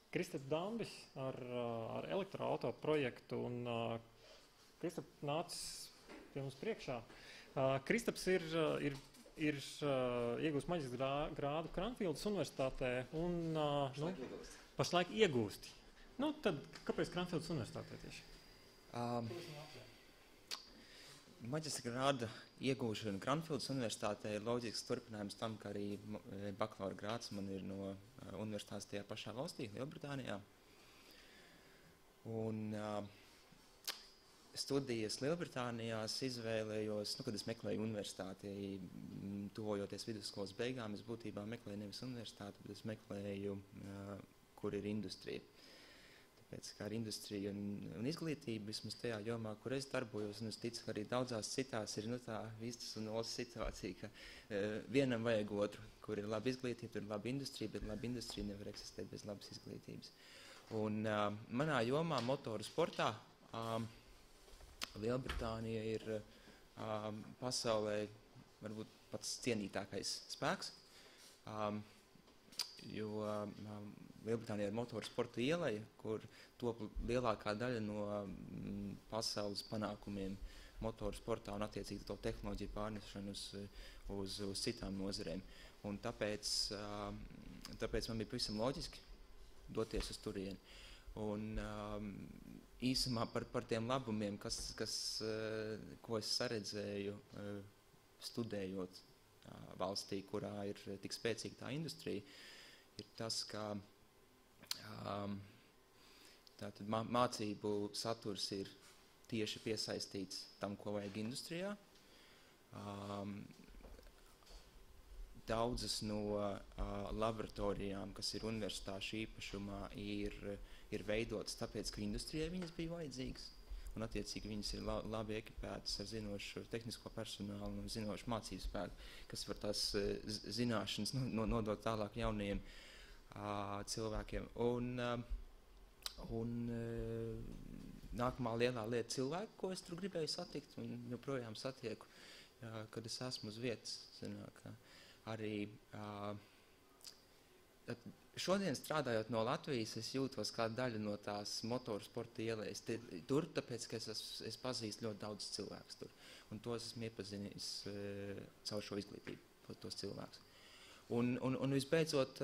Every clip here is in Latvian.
Kristaps Dambis ar elektroauto projektu, un Kristaps nācis pie mums priekšā. Kristaps ir iegūst maģistra grādu Kranfīldas universitātē un pašlaik iegūst. Nu, tad kāpēc Kranfīldas universitātē tieši? Maģistra grāda iegūšana Kranfīldas universitātē ir loģisks turpinājums tam, ka arī bakalaura grāds man ir no universitātes tajā pašā valstī, Lielbritānijā. Un studijas Lielbritānijā izvēlējos, kad es meklēju universitāti, tuvojoties vidusskolas beigām, es būtībā meklēju nevis universitāti, bet es meklēju, kur ir industrija. Tāpēc kā ar industriju un izglītību, vismaz tajā jomā, kur es darbojos, un es ticu, ka arī daudzās citās ir tā vistas un olas situācija, ka vienam vajag otru, kur ir laba izglītība, tur ir laba industrija, bet laba industrija nevar eksistēt bez labas izglītības. Un manā jomā, motoru sportā, Lielbritānija ir pasaulē varbūt pats cienītākais spēks, jo Lielbritānijā ir motoru sporta ieleja, kur top lielākā daļa no pasaules panākumiem motoru sportā un attiecīgi to tehnoloģiju pārnešanu uz citām nozarēm. Un tāpēc man bija pavisam loģiski doties uz turieni. Un īsumā par tiem labumiem, ko es saredzēju studējot valstī, kurā ir tik spēcīga tā industrija, ir tas, ka mācību saturs ir tieši piesaistīts tam, ko vajag industrijā. Daudzas no laboratorijām, kas ir universitāšu īpašumā, ir veidotas tāpēc, ka industrijai viņas bija vajadzīgas. Un attiecīgi viņas ir labi ekipētas ar zinošu tehnisko personālu un zinošu mācību spēku, kas var tās zināšanas nodot tālāk jauniem cilvēkiem. Un nākamā lielā lieta cilvēku, ko es tur gribēju satikt un joprojām satieku, kad es esmu uz vietas. Arī šodien strādājot no Latvijas, es jūtos kā daļa no tās motoru sporta ielejas tur, tāpēc, ka es pazīstu ļoti daudz cilvēkus tur. Un tos esmu iepazinis caur šo izglītību, tos cilvēkus. Un visbeidzot,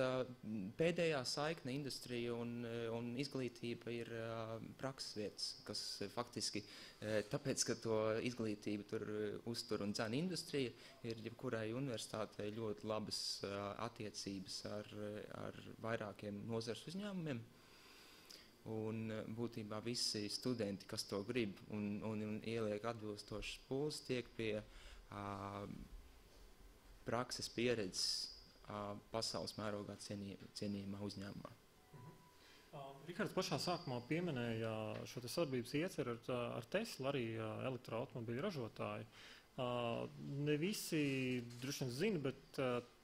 pēdējā saikne industrija un izglītība ir prakses vietas, kas faktiski, tāpēc, ka to izglītību tur uztur un dzena industrija, ir jebkurai universitātei ļoti labas attiecības ar vairākiem nozares uzņēmumiem. Un būtībā visi studenti, kas to grib un ieliek atbilstošas pūles, tiek pie prakses pieredzes pasaules mērogā cienījumā uzņēmumā. Rikards pašā sākumā pieminēja šo sadarbības ieceru ar Tesla, arī elektroautomobīļu ražotāju. Ne visi droši vien zina, bet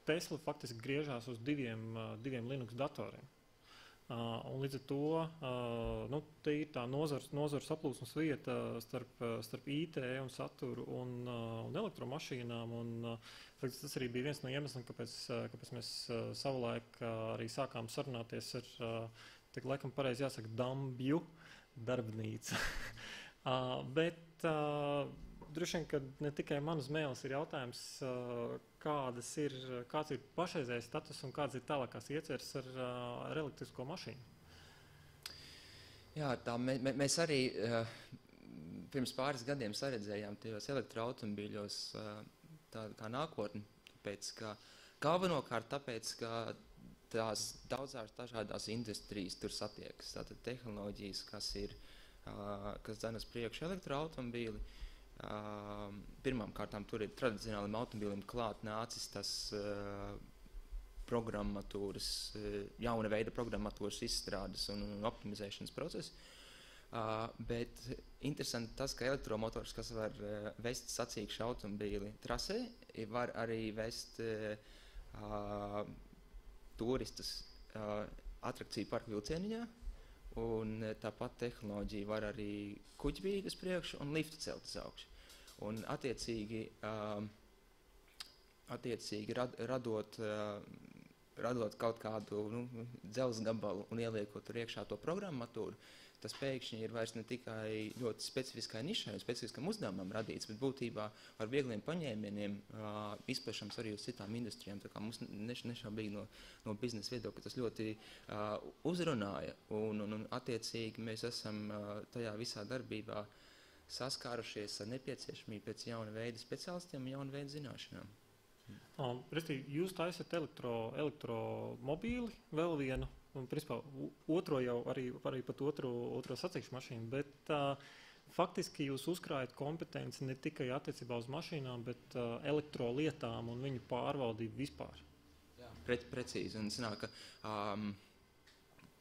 Tesla faktiski griežās uz diviem Linux datoriem. Un līdz ar to te ir tā nozars saplūsmas vieta starp IT un saturu un elektromašīnām. Faktiski tas arī bija viens no iemesliem, kāpēc mēs savulaik arī sākām sarunāties ar, laikam pareizi jāsaka, Dambju darbnīca. Bet droši vien, ka ne tikai manas mēles ir jautājums, kāds ir pašreizējais status un kāds ir tālākās ieceres ar elektrisko mašīnu? Jā, mēs arī pirms pāris gadiem saredzējām tajos elektroautomobīļos tādu kā nākotni, galvenokārt tāpēc, ka tās daudzās dažādās industrijas tur satiekas, tātad tehnoloģijas, kas dzen uz priekšu elektroautomobīli. Pirmām kārtām tur ir tradicionālim automobīlim klāt nācis tas programmatūras, jauna veida programmatūras izstrādes un optimizēšanas process. Bet interesanti tas, ka elektromotors, kas var vest sacīkšu automobīli trasē, var arī vest turistus atrakciju parku vilcieniņā. Un tāpat tehnoloģija var arī kuģbīdi uz priekšu un liftu celt uz augšu. Un attiecīgi radot radot kaut kādu dzelzs gabalu un ieliekot tur iekšā to programmatūru, tas pēkšņi ir vairs ne tikai ļoti specifiskai nišai, specifiskam uzdevumam radīts, bet būtībā ar viegliem paņēmieniem izplešams arī uz citām industrijām. Tā kā mums nešaubīgi no biznesa viedokļa tas ļoti uzrunāja, un attiecīgi mēs esam tajā visā darbībā saskārušies ar nepieciešamību pēc jauna veida speciālistiem un jauna veida zināšanām. Restīvi, jūs taisat elektromobīli, vēl vienu, un principā otro jau arī pat otro sacīkšu mašīnu, bet faktiski jūs uzkrājat kompetenci ne tikai attiecībā uz mašīnām, bet elektrolietām un viņu pārvaldību vispār. Jā, precīzi, un sanāk, ka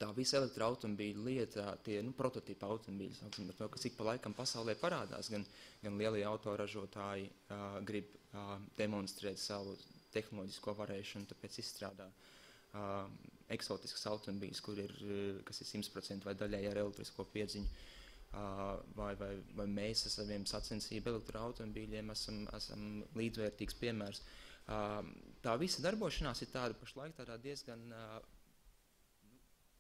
tā visa elektroautomobīļa lieta, tie prototipa automobīļi, sauksim par to, kas ik pa laikam pasaulē parādās, gan lielie autoražotāji grib demonstrēt savu tehnoloģisko varēšanu, tāpēc izstrādā eksotiskas automobīļus, kas ir 100% vai daļēji ar elektrisko piedziņu, vai mēs ar saviem sacensību elektroautomobīļiem esam līdzvērtīgs piemērs. Tā visa darbošanās ir tāda pašlaik tādā diezgan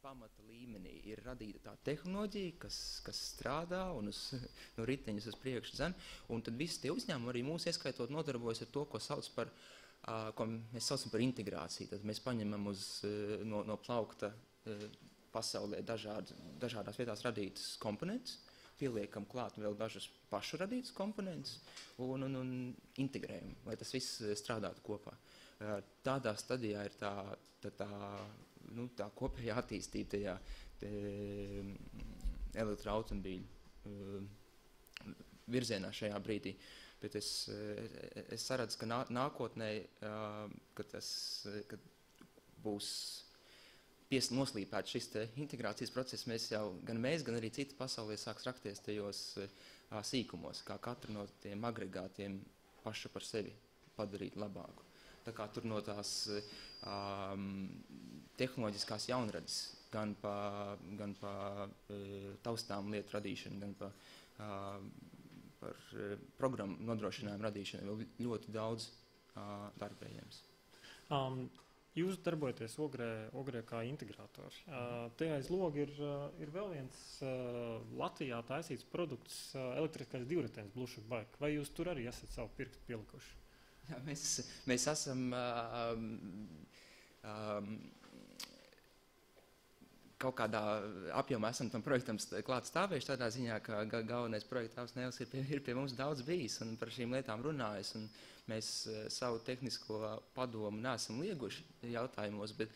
pamata līmenī. Ir radīta tā tehnoloģija, kas strādā un no riteņus uz priekšu dzen, un tad visi tie uzņēmumi, arī mūs ieskaitot, nodarbojas ar to, ko mēs saucam par integrāciju. Tad mēs paņemam no plaukta pasaulē dažādās vietās radītas komponentus, pieliekam klāt vēl dažus pašu radītus komponentus un integrējam, lai tas viss strādātu kopā. Tādā stadijā ir tā kopējā attīstība tajā elektroautomobīļu virzienā šajā brīdī. Bet es saredzu, ka nākotnē, kad būs noslīpēts šis integrācijas process, gan mēs, gan arī citi pasaulē sāks rakties tajos sīkumos, kā katru no tiem agregātiem pašu par sevi padarīt labāku. Tā kā tur no tās tehnoloģiskās jaunradas, gan pa taustām lietu radīšanu, gan par programmu nodrošinājumu radīšanu vēl ļoti daudz darbējams. Jūs darbojaties Ogrē kā integrātori. Te aiz loga ir vēl viens Latvijā taisīts produkts, elektriskais divritenis Bluetooth bike. Vai jūs tur arī esat savu pirkstu pielikuši? Jā, mēs esam kaut kādā apjomā esam tam projektam klāt stāvējuši, tādā ziņā, ka galvenais projekta Nēls ir pie mums daudz bijis un par šīm lietām runājis. Un mēs savu tehnisko padomu neesam lieguši jautājumos, bet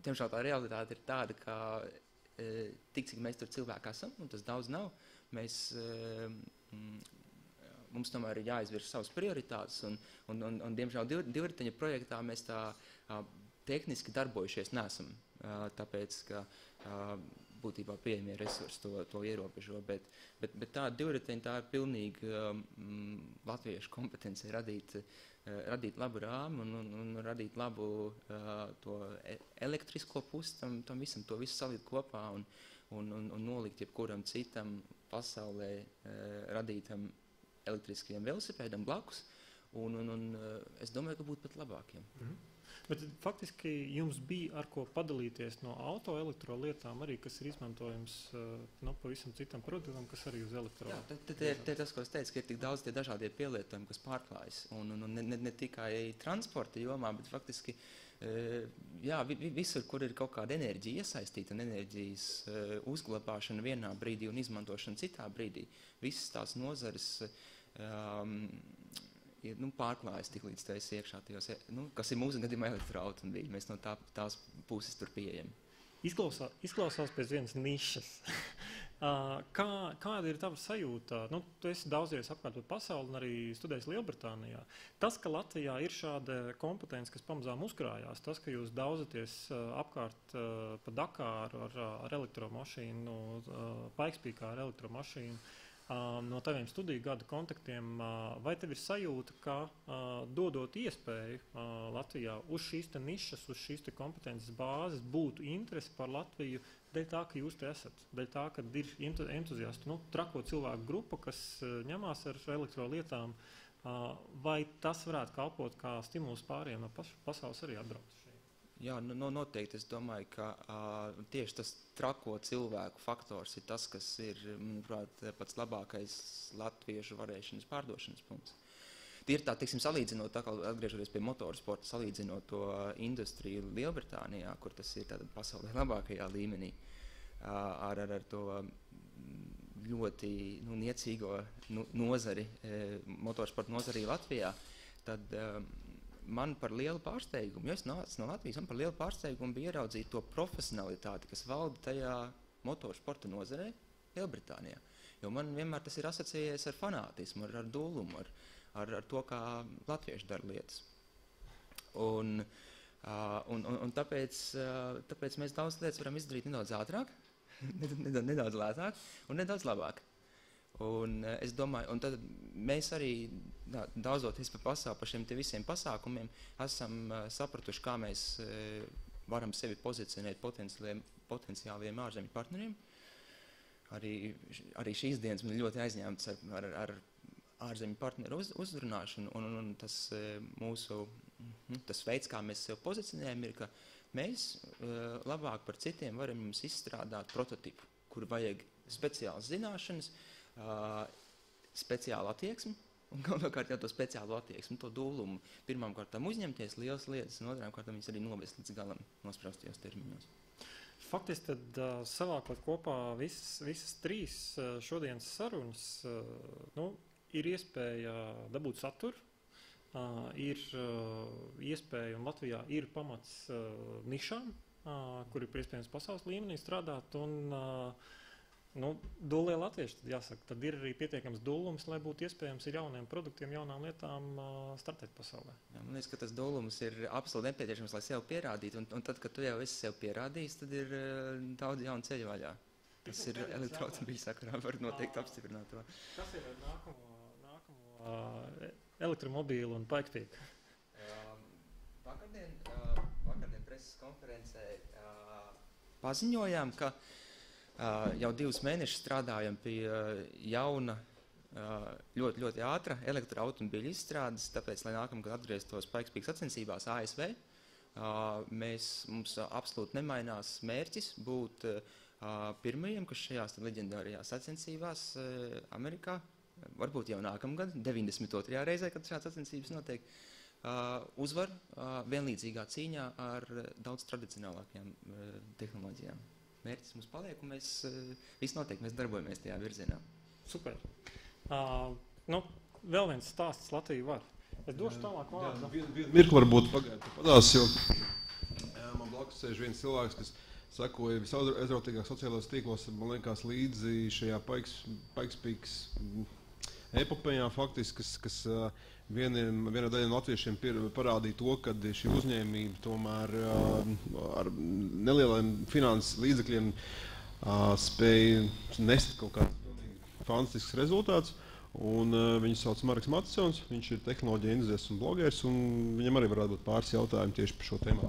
tiemžēl tā realitāte ir tāda, ka tik cik mēs tur cilvēki esam, un tas daudz nav, mums tomēr ir jāizvirz savas prioritātes, un diemžēl divriteņa projektā mēs tā tehniski darbojušies neesam, tāpēc, ka būtībā pieejamie resursi to ierobežo, bet tā divriteņa tā ir pilnīgi latviešu kompetencija radīt labu rāmu un radīt labu to elektrisko pusi tam visam, to visu salikt kopā un nolikt jebkuram citam pasaulē radītam elektriskajam velosipēdam blakus, un es domāju, ka būtu pat labākiem. Bet faktiski jums bija ar ko padalīties no autoelektrolietām arī, kas ir izmantojams pavisam citam produktam, kas arī uz elektro. Jā, te tas, ko es teicu, ka ir tik daudz tie dažādie pielietojumi, kas pārklājas, un ne tikai transporta jomā, bet faktiski visur, kur ir kaut kāda enerģija iesaistīta un enerģijas uzglabāšana vienā brīdī un izmantošana citā brīdī, visas tās nozares ir pārklājas tik līdz tā iekšā tajos, kas ir mūsu gadījumā elektroautomobīļi. Mēs no tās puses tur pieejam. Izklausās pēc vienas nišas. Kāda ir tava sajūta? Tu esi daudzies apkārt pa pasauli un arī studējis Lielbritānijā. Tas, ka Latvijā ir šāda kompetence, kas pamazām uzkrājās, tas, ka jūs daudzaties apkārt pa Dakāru ar elektromašīnu, Paikspīkā ar elektromašīnu, no taviem studiju gadu kontaktiem, vai tev ir sajūta, ka dodot iespēju Latvijā uz šīs te nišas, uz šīs te kompetences bāzes būtu interesi par Latviju dēļ tā, ka jūs te esat, dēļ tā, ka ir entuziasti, trako cilvēku grupa, kas ņemās ar elektrolietām, vai tas varētu kalpot kā stimuls pāriem no pasaules arī atbraukt šeit? Jā, noteikti es domāju, ka tieši tas trako cilvēku faktors ir tas, kas ir, manuprāt, pats labākais latviešu varēšanas pārdošanas punkts. Ir tā, teiksim, salīdzinot, tā kā atgriežoties pie motorsporta, salīdzinot to industriju Lielbritānijā, kur tas ir tātad pasaulē labākajā līmenī, ar to ļoti niecīgo nozari, motorsporta nozari Latvijā, tad man par lielu pārsteigumu, jo es nācu no Latvijas, man par lielu pārsteigumu bija ieraudzīt to profesionalitāti, kas valda tajā motorsporta nozarē Lielbritānijā. Jo man vienmēr tas ir asociējies ar fanātismu, ar dūlumu, ar to, kā latvieši dara lietas. Un tāpēc mēs daudz lietas varam izdarīt nedaudz ātrāk, nedaudz lētāk un nedaudz labāk. Un es domāju, un tad mēs arī daudzoties pa pasauli, pa šiem te visiem pasākumiem, esam sapratuši, kā mēs varam sevi pozicionēt potenciāliem ārzemju partneriem. Arī šīs dienas man ļoti aizņemts ar ārzemju partneru uzrunāšanu, un tas tas veids, kā mēs sev pozicionējam, ir, ka mēs labāk par citiem varam jums izstrādāt prototipu, kur vajag speciālas zināšanas, speciālu attieksmi, un galvenokārt jau to speciālu attieksmi, to dūlumu. Pirmām kārtām uzņemties lielas lietas, un otrām kārtām viņas arī novest līdz galam nospraustajos termiņos. Faktiski tad savākot kopā visas trīs šodienas sarunas, ir iespēja dabūt saturu, ir iespēja, un Latvijā ir pamats nišām, kur ir iespējams pasaules līmenī strādāt, un dūlie latvieši, tad jāsaka, tad ir arī pietiekams dūlums, lai būtu iespējams ir jauniem produktiem, jaunām lietām startēt pasaulē. Jā, man liekas, ka tas dūlums ir absolūti nepieciešams, lai sev pierādītu, un tad, kad tu jau esi sev pierādījis, tad ir daudz jaunu ceļu vaļā. Tas ir elektroautomobīļu sakarā, var noteikti apstiprināt to. Kas ir nākamo elektromobīlu un Pikepīku? Vakardien preses konferencē paziņojām, ka jau 2 mēnešus strādājam pie jauna, ļoti, ļoti ātra elektroautomobīļu izstrādes, tāpēc, lai nākamgad atgrieztos Pikepīku sacensībās ASV, mums absolūti nemainās mērķis būt pirmajiem, kas šajās leģendārajās sacensībās Amerikā, varbūt jau nākamgad, 92. reizē, kad šāds sacensības notiek, uzvar vienlīdzīgā cīņā ar daudz tradicionālākajām tehnoloģijām. Mērķis mums paliek, un mēs noteikti mēs darbojamies tajā virzienā. Super. Vēl viens stāsts Latviju var. Es došu tālāk vārdu. Mirkli varbūt pagaidu padās, jo man blakus sēž viens cilvēks, kas sakoja visaizrautīgāk sociālajos tīklos, man liekas, līdzi šajā Pikepīkas epopējā faktiski, kas viena daļa latviešiem parādīja to, ka šī uzņēmība tomēr ar nelieliem finanses līdzekļiem spēja nest kaut kāds fantastisks rezultāts. Un viņu sauc Marks Matisons, viņš ir tehnoloģija entuziasts un blogeris, un viņam arī varētu būt pāris jautājumi tieši par šo tēmu.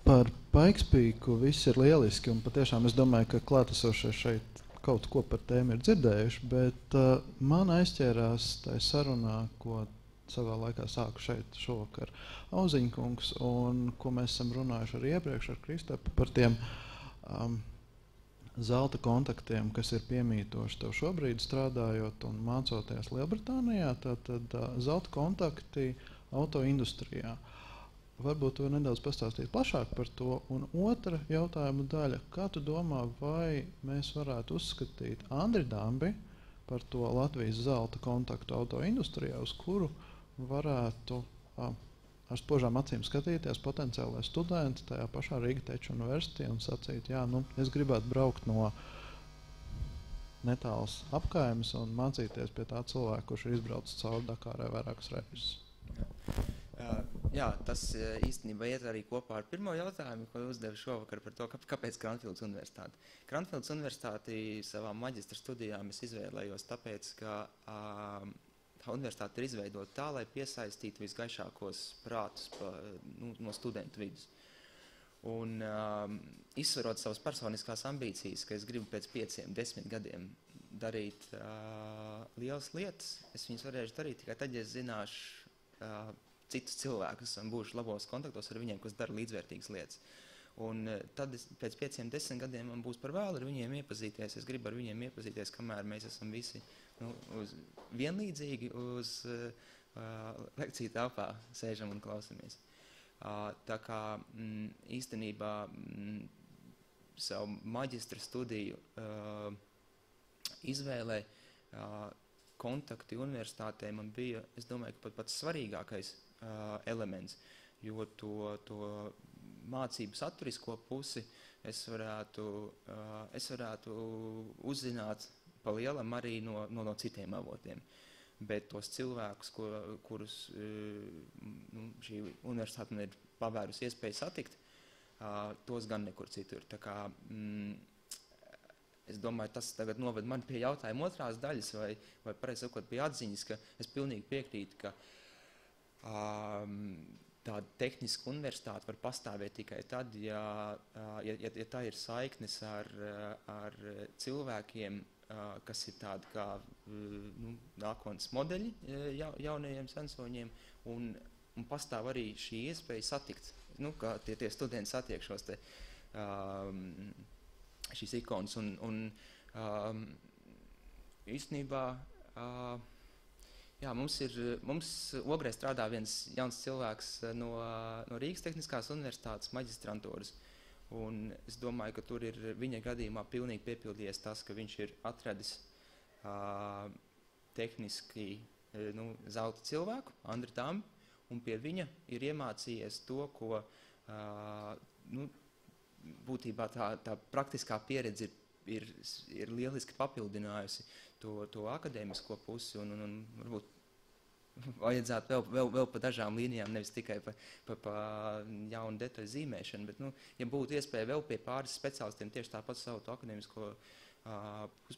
Par Pikepīku viss ir lieliski, un patiešām es domāju, ka klātesošie šeit kaut ko par tēmu ir dzirdējuši, bet man aizķērās tajā sarunā, ko savā laikā sāku šeit šovakar Auziņkungs, un ko mēs esam runājuši arī iepriekš ar Kristapu par tiem zelta kontaktiem, kas ir piemītoši tev šobrīd strādājot un mācoties Lielbritānijā, tad zelta kontakti autoindustrijā. Varbūt tu nedaudz pastāstīt plašāk par to. Un otra jautājuma daļa, kā tu domā, vai mēs varētu uzskatīt Andri Dambi par to Latvijas zelta kontaktu autoindustrijā, uz kuru varētu ar spožām acīm skatīties potenciālai studenti tajā pašā Rīga Tech University un sacīt, es gribētu braukt no netālas apkaimes un mācīties pie tā cilvēka, kurš ir izbraucis cauri Dakārai vairākas reizes. Jā, tas īstenībā iet arī kopā ar pirmo jautājumu, ko uzdevu šovakar par to, kāpēc Kranfīldas universitāte. Kranfīldas universitāti savā maģistra studijām es izvēlējos tāpēc, ka tā universitāte ir izveidota tā, lai piesaistītu visgaišākos prātus no studentu vidus. Un izsverot savas personiskās ambīcijas, ka es gribu pēc 5-10 gadiem darīt lielas lietas, es viņas varēšu darīt tikai tad, ja es zināšu, citus cilvēkus, esam būjuši labos kontaktos ar viņiem, kas dara līdzvērtīgas lietas. Un tad pēc 5-10 gadiem man būs par vēlu ar viņiem iepazīties. Es gribu ar viņiem iepazīties, kamēr mēs esam visi vienlīdzīgi uz lekciju telpā sēžam un klausamies. Tā kā īstenībā savu maģistra studiju izvēlē kontakti universitātē man bija, es domāju, ka pats svarīgākais elements, jo to mācību saturisko pusi es varētu uzzināt pa lielam arī no citiem avotiem. Bet tos cilvēkus, kurus šī universitāte man ir pavērusi iespēju satikt, tos gan nekur citur. Tā kā es domāju, tas tagad noved mani pie jautājuma otrās daļas, vai pareizi sakot, pie atziņas, ka es pilnīgi piekrītu, ka tāda tehniska universitāte var pastāvēt tikai tad, ja tā ir saiknes ar cilvēkiem, kas ir tādi kā nākotnes modeļi jaunajiem sensoņiem, un pastāv arī šī iespēja satikt, kā tie studenti satiek šos te šīs ikonas, un īstenībā mums Ogrē strādā viens jauns cilvēks no Rīgas Tehniskās universitātes maģistrantūras, un es domāju, ka tur ir viņa gadījumā pilnīgi piepildījies tas, ka viņš ir atradis tehniski zelta cilvēku, Andri Tambi, un pie viņa ir iemācījies to, ko būtībā tā praktiskā pieredze ir lieliski papildinājusi to akadēmisko pusi, un varbūt vajadzētu vēl pa dažām līnijām, nevis tikai pa jaunu detaļu zīmēšanu, bet, ja būtu iespēja vēl pie pāris speciālistiem tieši tāpat savu to akadēmisko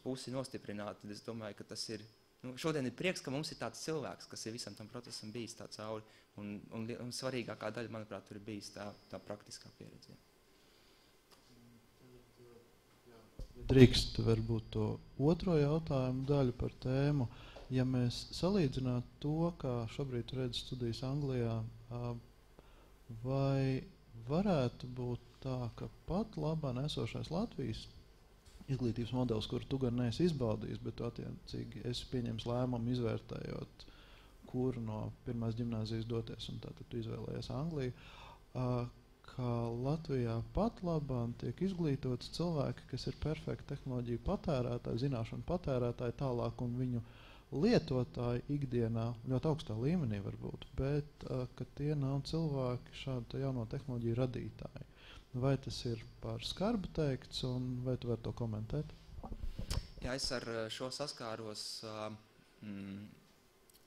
pusi nostiprināt, tad es domāju, ka tas ir, šodien ir prieks, ka mums ir tāds cilvēks, kas ir visam tam procesam bijis tā cauri, un svarīgākā daļa, manuprāt, tur ir bijis tā praktiskā pieredze. Drīkst varbūt to otro jautājumu daļu par tēmu. Ja mēs salīdzinātu to, kā šobrīd redz studijas Anglijā, vai varētu būt tā, ka pat labāk esošais Latvijas izglītības modelis, kuru tu gan neesi izbaudījis, bet attiecīgi esi pieņems lēmumu izvērtējot, kur no pirmās ģimnāzijas doties, un tātad tu izvēlējies Angliju, ka Latvijā pat labāk tiek izglītots cilvēki, kas ir perfekti tehnoloģiju patērētāji, zināšanu patērētāji tālāk un viņu lietotāji ikdienā ļoti augstā līmenī varbūt, bet ka tie nav cilvēki šādu jauno tehnoloģiju radītāji. Vai tas ir par skarbu teikts, un vai tu vari to komentēt? Jā, es ar šo saskāros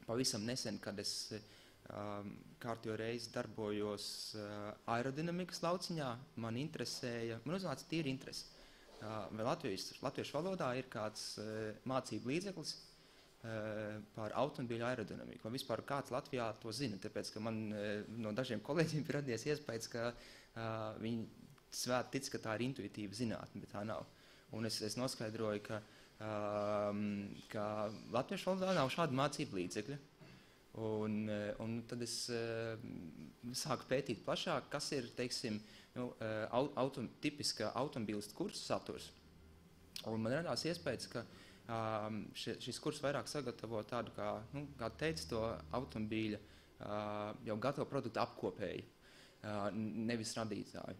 pavisam nesen, kad es kārtējo reizi darbojos aerodinamikas lauciņā, man uznāca tīri interesi. Vai latviešu valodā ir kāds mācību līdzeklis par automobīļu aerodinamiku, vai vispār kāds Latvijā to zina, tāpēc, ka man no dažiem kolēģiem ir radies iespējas, ka viņi svēti tic, ka tā ir intuitīva zinātne, bet tā nav. Un es noskaidroju, ka latviešu valodā nav šāda mācību līdzekļa. Un tad es sāku pētīt plašāk, kas ir, teiksim, tipiska automobīlistu kursu saturs. Un man radās iespējas, ka šis kurs vairāk sagatavo tādu, kā teica, to automobīļa jau gatavu produktu apkopēju, nevis radītāju.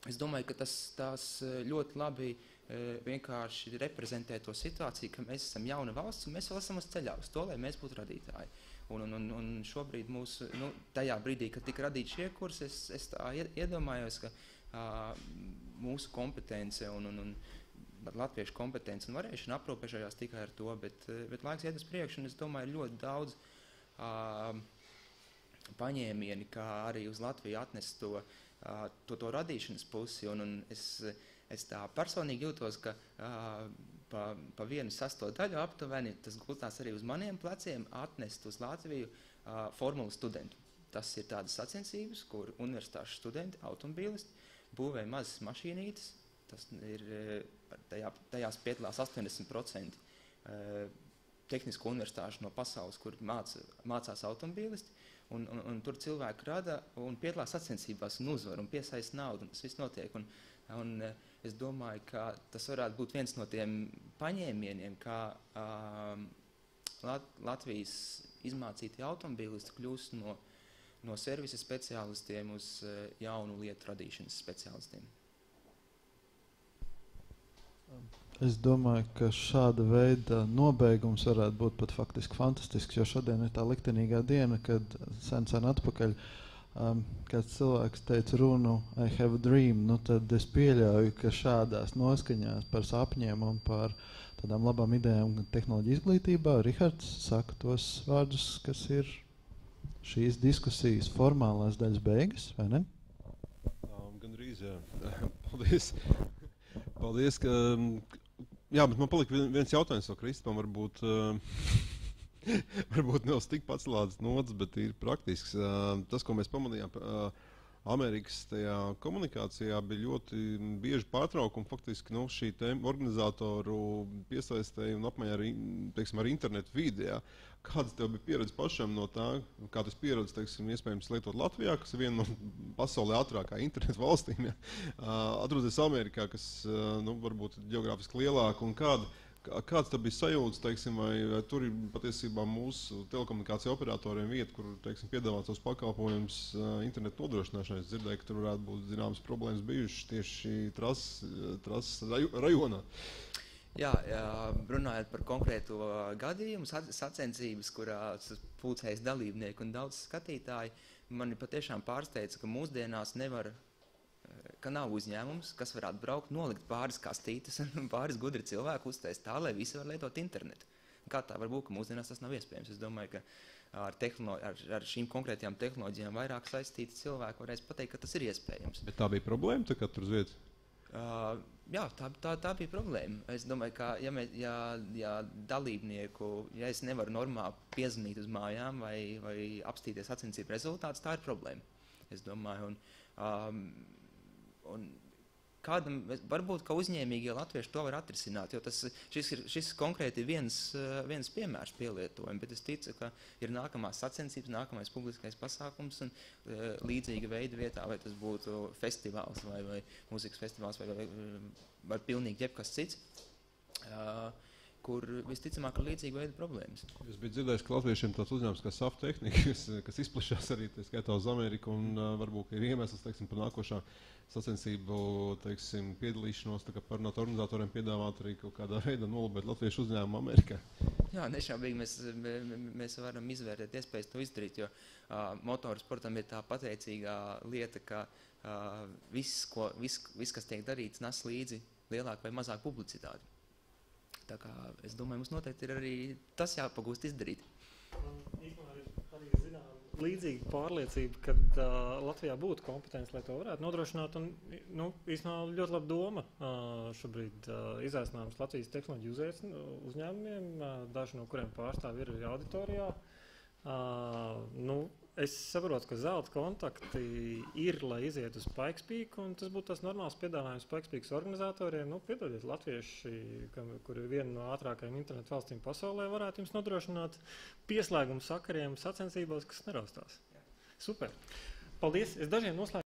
Es domāju, ka tas ļoti labi vienkārši reprezentē to situāciju, ka mēs esam jauna valsts un mēs vēl esam uz ceļā uz to, lai mēs būtu radītāji. Un šobrīd tajā brīdī, kad tika radīti šie kursi, es tā iedomājos, ka mūsu kompetence un latviešu kompetence un varēšana aprobežojās tikai ar to, bet laiks iet uz priekšu, un es domāju, ļoti daudz paņēmieni, kā arī uz Latviju atnest to radīšanas pusi, un es tā personīgi jūtos, ka pa 1/6 daļu aptuveni tas gultās arī uz maniem pleciem atnest uz Latviju formulu studentu. Tas ir tādas sacensības, kur universitāšu studenti, automobīlisti, būvē mazas mašīnītes, tas ir, tajās piedalās 80% tehnisko universitāšu no pasaules, kur mācās automobīlisti, Un tur cilvēki rada un piedalās sacensībās un uzvar un piesaista naudu, un tas viss notiek. Un es domāju, ka tas varētu būt viens no tiem paņēmieniem, kā Latvijas izmācītie automobīlisti kļūst no servisa speciālistiem uz jaunu lietu radīšanas speciālistiem. Es domāju, ka šāda veida nobeigums varētu būt pat faktiski fantastisks, jo šodien ir tā liktenīgā diena, kad sen atpakaļ kāds cilvēks teica runu I have a dream, nu tad es pieļauju, ka šādās noskaņās par sapņiem un par tādām labām idejām tehnoloģiju izglītībā Rihards saka tos vārdus, kas ir šīs diskusijas formālās daļas beigas, vai ne? Gandrīz, jā. Paldies. Paldies, ka... Jā, bet man palika viens jautājums no Kristupam, varbūt nevis tik pacelāts nots, bet ir praktisks. Tas, ko mēs pamanījām, Amerikas tajā komunikācijā bija ļoti bieži pārtraukumi, faktiski šī organizatoru piesaistēja un apmaiņā ar internetu vidi. Ja. Kādas tev bija pieredze pašam no tā, kā tas pieredze, iespējams, lietot Latvijā, kas ir viena no pasaulē ātrākā internetu valstīm, ja. Atrodas Amerikā, kas varbūt ir ģeogrāfiski lielāka, un kāds tev bija sajūtas, vai tur ir patiesībā mūsu telekomunikāciju operatoriem vieta, kur, piedāvāt savus pakalpojumus internetu nodrošināšanai? Es dzirdēju, ka tur varētu būt zināmas problēmas bijušas tieši trases rajonā. Jā, runājot par konkrēto gadījumu, sacensības, kurās pulcējas dalībnieki un daudz skatītāji, mani patiešām pārsteidza, ka mūsdienās ka nav uzņēmums, kas varētu braukt, nolikt pāris kastītes un pāris gudri cilvēku uztaisīt tā, lai visi var lietot internetu. Kā tā var būt, ka mūsdienās tas nav iespējams? Es domāju, ka ar šīm konkrētajām tehnoloģijām vairāk saistīti cilvēki varēs pateikt, ka tas ir iespējams. Bet tā bija problēma, tā kā tur uz vietas? Jā, tā bija problēma. Es domāju, ka ja dalībnieku, ja es nevaru normāli piezvanīt uz mājām vai apstīties sacensību rezultātus, tā ir problēma. Es domāju, un kādam, varbūt, ka uzņēmīgie latvieši to var atrisināt, jo šis konkrēti ir viens piemērs pielietojumu, bet es ticu, ka ir nākamās sacensības, nākamais publiskais pasākums un līdzīga veida vietā, vai tas būtu festivāls vai mūzikas festivāls vai pilnīgi jebkas cits, kur visticamāk ir līdzīga veida problēmas. Es biju dzirdējis, ka latviešiem tāds uzņēmums kā SAF Tehnika, kas izplašās arī skaitā uz Ameriku, un varbūt ir iemesls, par nākošā sacensību, piedalīšanos, parunāt organizatoriem, piedāvāt arī kaut kādā veidā nolabēt latviešu uzņēmumu Amerikā. Jā, nešaubīgi mēs varam izvērtēt iespējas to izdarīt, jo motorsportam ir tā pateicīgā lieta, ka viss, kas tiek darīts, nes līdzi lielāku vai mazāku publicitāti. Tā kā es domāju, mums noteikti ir arī tas jāpagūst izdarīt. Īstenībā ir arī līdzīga pārliecība, ka Latvijā būtu kompetence, lai to varētu nodrošināt. Un, īstenībā ļoti laba doma šobrīd izaicinājums Latvijas tehnoloģiju uzņēmumiem, daži no kuriem pārstāv ir auditorijā. Es saprotu, ka zelta kontakti ir, lai iziet uz Pikes Peak, un tas būtu tas normāls piedāvājums Pikes Peak organizatoriem. Piedodiet, latvieši, kur ir viena no ātrākajām internetu valstīm pasaulē, varētu jums nodrošināt pieslēgumu sakariem sacensībās, kas neraustās. Super. Paldies. Es dažiem noslēgumiem